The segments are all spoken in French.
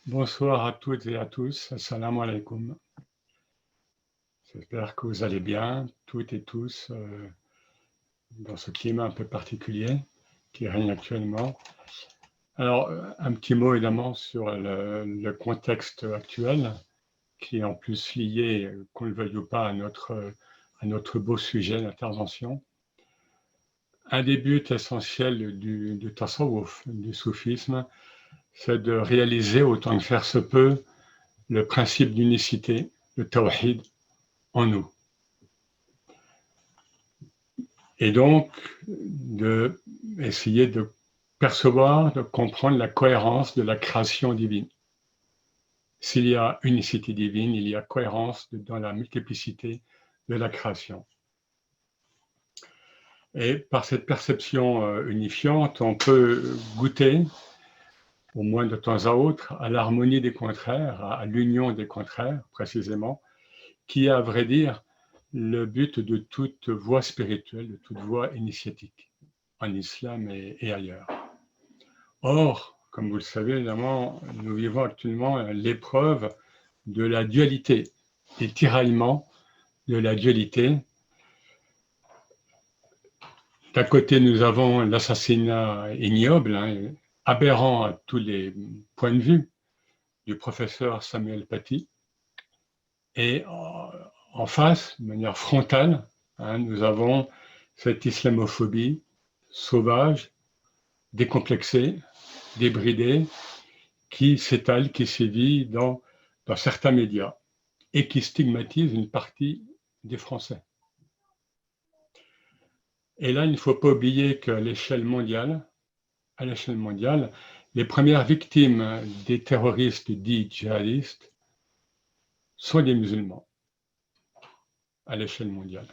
Bonsoir à toutes et à tous. Assalamu alaikum. J'espère que vous allez bien, toutes et tous, dans ce climat un peu particulier qui règne actuellement. Alors, un petit mot évidemment sur le contexte actuel, qui est en plus lié, qu'on le veuille ou pas, à notre beau sujet d'intervention. Un des buts essentiels du tasawwuf, du soufisme, c'est de réaliser autant que faire se peut le principe d'unicité, le tawhid, en nous. Et donc, essayer de percevoir, de comprendre la cohérence de la création divine. S'il y a unicité divine, il y a cohérence dans la multiplicité de la création. Et par cette perception unifiante, on peut goûter, au moins de temps à autre, à l'harmonie des contraires, à l'union des contraires, précisément, qui est, à vrai dire, le but de toute voie spirituelle, de toute voie initiatique, en islam et ailleurs. Or, comme vous le savez, évidemment, nous vivons actuellement l'épreuve de la dualité, des tiraillements de la dualité. D'un côté, nous avons l'assassinat ignoble, aberrant à tous les points de vue, du professeur Samuel Paty, et en face, de manière frontale, nous avons cette islamophobie sauvage, décomplexée, débridée, qui s'étale, qui sévit dans certains médias et qui stigmatise une partie des Français. Et là, il ne faut pas oublier qu'à l'échelle mondiale, les premières victimes des terroristes dits djihadistes sont des musulmans à l'échelle mondiale.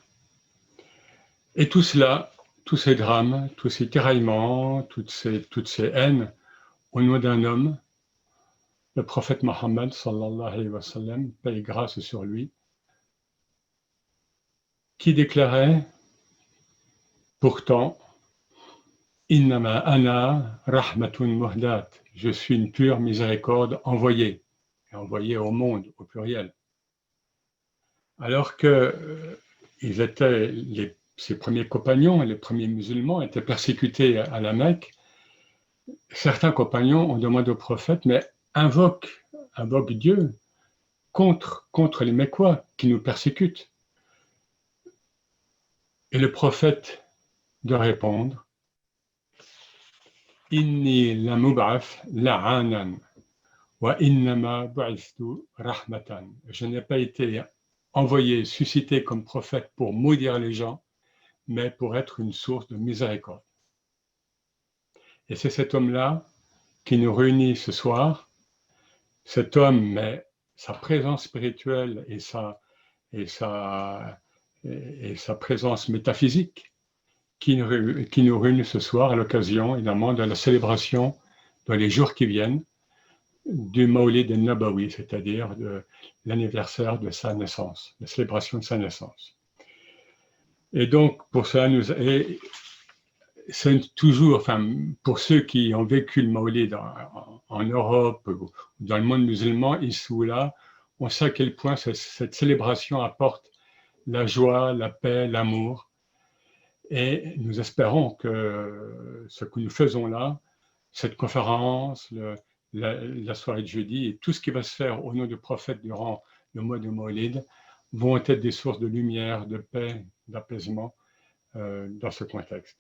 Et tout cela, tous ces drames, tous ces tiraillements, toutes ces haines, au nom d'un homme, le prophète Mohammed, sallallahu alayhi wa sallam, paix et grâce sur lui, qui déclarait pourtant Innama ana rahmatun muhdat, je suis une pure miséricorde envoyée au monde au pluriel. Alors que ses premiers compagnons, les premiers musulmans, étaient persécutés à la Mecque, certains compagnons ont demandé au prophète, mais invoque Dieu contre les Mécois qui nous persécutent. Et le prophète de répondre, Inni la mub'af la'anan wa innama bu'ithtu rahmatan. Je n'ai pas été envoyé, suscité comme prophète pour maudire les gens, mais pour être une source de miséricorde. Et c'est cet homme-là qui nous réunit ce soir. Cet homme, mais sa présence spirituelle et sa présence métaphysique qui nous réunit ce soir à l'occasion, évidemment, de la célébration dans les jours qui viennent du Maulid al-Nabawi, c'est-à-dire de l'anniversaire de sa naissance, la célébration de sa naissance. Et donc, pour ça, c'est toujours, pour ceux qui ont vécu le Maulid en Europe ou dans le monde musulman, ici ou là, on sait à quel point cette célébration apporte la joie, la paix, l'amour. Et nous espérons que ce que nous faisons là, cette conférence, la soirée de jeudi et tout ce qui va se faire au nom du prophète durant le mois de Maulid vont être des sources de lumière, de paix, d'apaisement dans ce contexte.